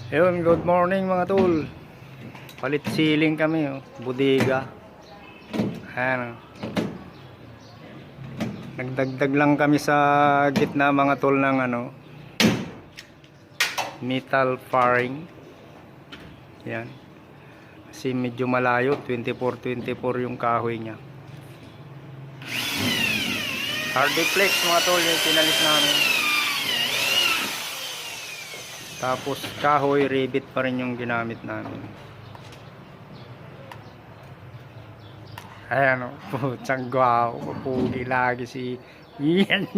Ayun, good morning mga tol. Palit ceiling kami, oh. Bodega. Ayan, oh. Nagdagdag lang kami sa gitna mga tol ng metal faring. Yan. Kasi medyo malayo, 24-24 yung kahoy niya. Hardiplex mga tol, yung pinalit namin. Tapos kahoy, rivet pa rin yung ginamit namin. Ayan o, putsang gwapo, papugi lagi si Ian.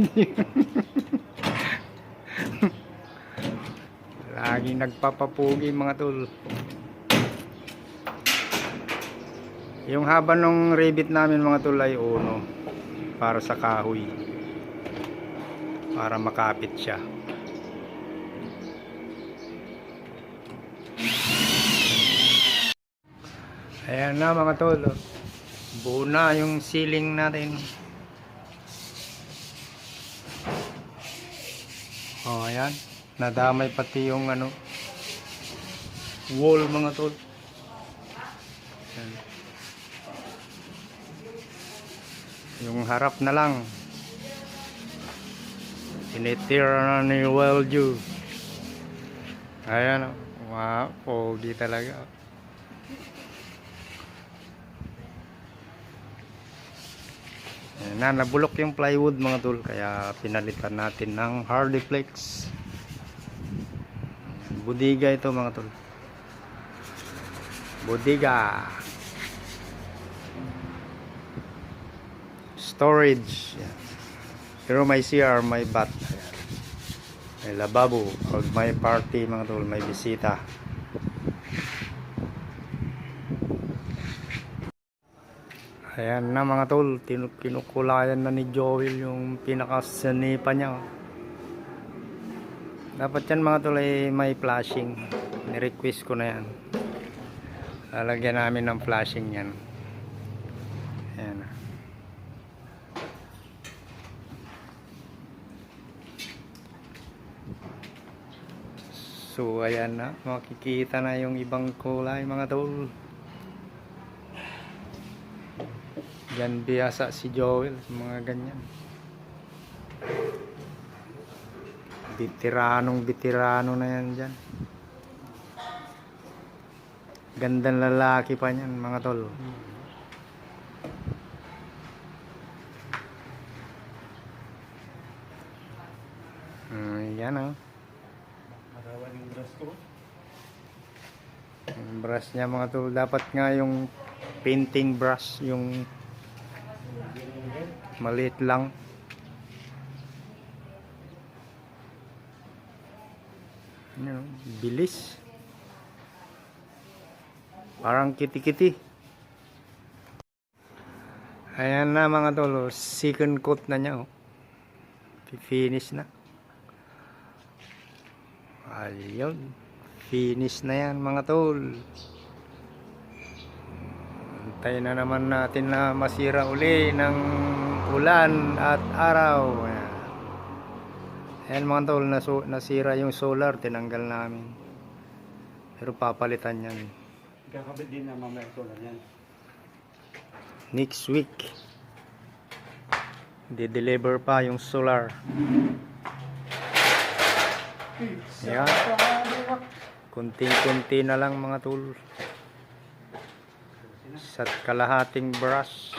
Laging nagpapapugi mga tol. Yung haba ng rivet namin mga tol ay uno para sa kahoy, para makapit siya. Ayan na mga tol, oh. Buo na yung ceiling natin. Oh, ayan. Nadamay pati yung wall mga tol. Ayan. Yung harap na lang. Tinitira na ni Welju. Ayan, oh. Wow, pogi talaga. Ayan na, nabulok yung plywood mga tol, kaya pinalitan natin ng Hardiplex. Bodega ito mga tol. Bodega. Storage. Ayan. Pero may CR, may bath. Ayan. May lababo. Pag may party mga tol, may bisita. Ayan na mga tol, kinukulayan na ni Joel yung pinakasanipa niya. Dapat yan mga tol ay may flashing. Ni-request ko na yan. Lalagyan namin ng flashing yan. Ayan. So ayan na, makikita na yung ibang kulay mga tol. Yan biyasa si Joel sa mga ganyan. Bitiranong na yan dyan. Gandang lalaki pa yan mga tol. Yan o. Marawan yung brush ko. Yung brush niya mga tol. Dapat nga yung painting brush, yung maliit lang. Bilis. Parang kiti-kiti. Ayan na mga tol. Second coat na niya. Finish na. Ayun. Finish na yan mga tol. Antayin na naman natin na masira uli ng ulan at araw. Ayan mga tol, nasira yung solar, tinanggal namin. Pero papalitan yan. Kakabit din na mamaya solar yan. Next week, di-deliver pa yung solar. Ayan. Kunting-kunti na lang mga tol. Sa kalahating brush.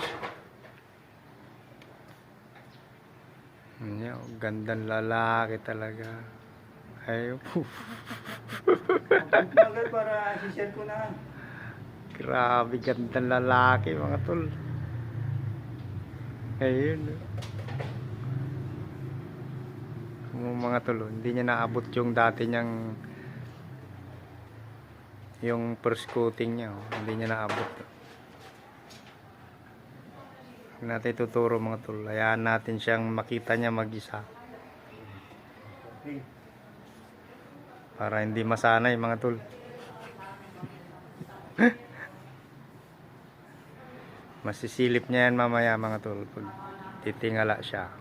Gandang lalaki talaga. Ay, para si-share ko na. grabe, gandang lalaki mga tol. Ayun. Mga tol, hindi niya naabot yung dati niyang yung first coating niya. Hindi niya naabot. Natin tuturo mga tol. Hayaan natin siyang makita niya mag-isa. Para hindi masanay mga tol. Masisilip niya yan mamaya mga tol pag titingala siya.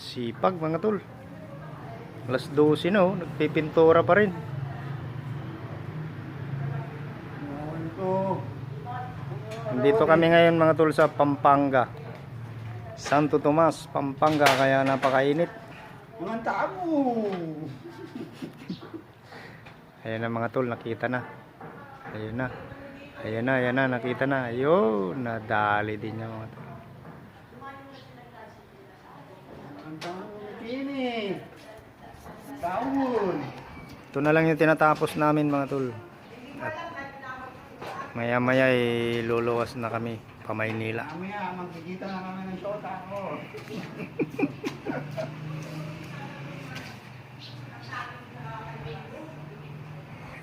Sipag mga tol. Alas 12 na oh, nagpipintura pa rin. Ito. Dito kami ngayon mga tol sa Pampanga. Santo Tomas, Pampanga, kaya napakainit. Mga tao. Ayan na mga tol, nakita na. Ayun na. Ayan na, nakita na. Ayun, nadali din niya mga tol. Ang tao. Kini. Taon. Ito na lang yung tinatapos namin mga tol. At maya maya luluwas na kami pa Maynila. Mamaya, magkikita na kami ng shota ko.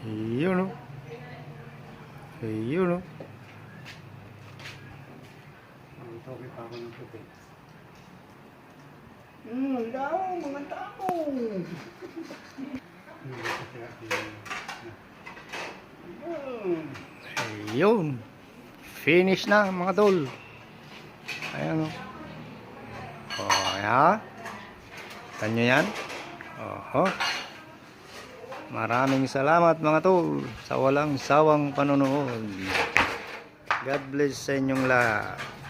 Ayun o. Ayun o. Ang toke pa ako ng puti. Daw, mga tao. Ayun. Finish na mga tol. Ayan o. Oh, ya. Tanyo yan. Oho. Maraming salamat mga tol sa walang sawang panonood. God bless sa inyong lahat.